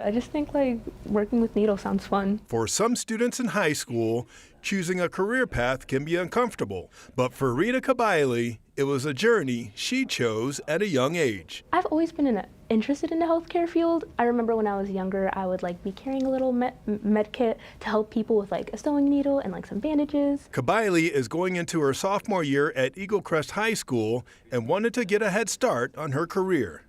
I just think like working with needles sounds fun. For some students in high school, choosing a career path can be uncomfortable. But for Rita Kabaili, it was a journey she chose at a young age. I've always been interested in the healthcare field. I remember when I was younger, I would like be carrying a little med kit to help people with like a sewing needle and like some bandages. Kabaili is going into her sophomore year at Eagle Crest High School and wanted to get a head start on her career.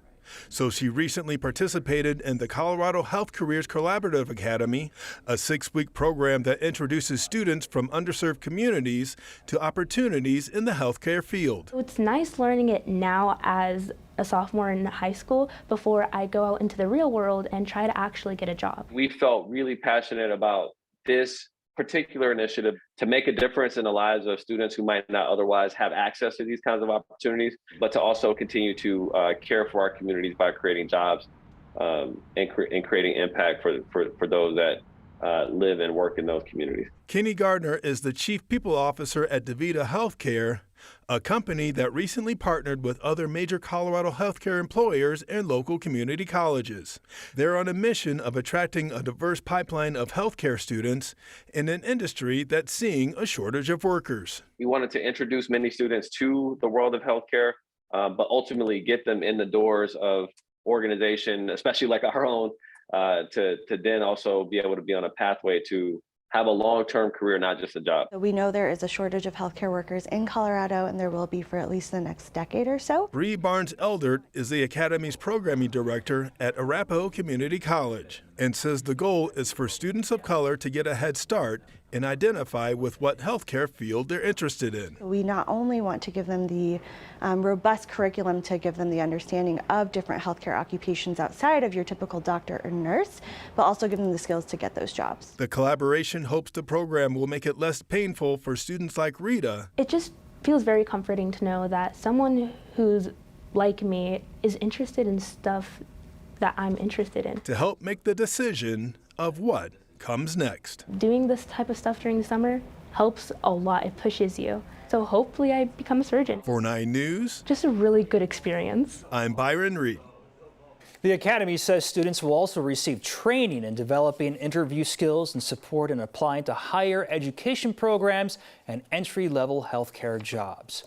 So she recently participated in the Colorado Health Careers Collaborative Academy, a 6-week program that introduces students from underserved communities to opportunities in the healthcare field. It's nice learning it now as a sophomore in high school before I go out into the real world and try to actually get a job. We felt really passionate about this particular initiative to make a difference in the lives of students who might not otherwise have access to these kinds of opportunities, but to also continue to care for our communities by creating jobs and creating impact for those that live and work in those communities. Kenny Gardner is the Chief People Officer at DaVita Healthcare, a company that recently partnered with other major Colorado healthcare employers and local community colleges. They're on a mission of attracting a diverse pipeline of healthcare students in an industry that's seeing a shortage of workers. We wanted to introduce many students to the world of healthcare, but ultimately get them in the doors of organization, especially like our own, to then also be able to be on a pathway to have a long-term career, not just a job. We know there is a shortage of healthcare workers in Colorado, and there will be for at least the next decade or so. Bree Barnes-Eldert is the Academy's programming director at Arapahoe Community College and says the goal is for students of color to get a head start and identify with what healthcare field they're interested in. We not only want to give them the robust curriculum to give them the understanding of different healthcare occupations outside of your typical doctor or nurse, but also give them the skills to get those jobs. The collaboration hopes the program will make it less painful for students like Rita. It just feels very comforting to know that someone who's like me is interested in stuff that I'm interested in. To help make the decision of what comes next. Doing this type of stuff during the summer helps a lot. It pushes you. So hopefully I become a surgeon. For 9 News, Just a really good experience. I'm Byron Reed. The Academy says students will also receive training in developing interview skills and support in applying to higher education programs and entry-level healthcare jobs.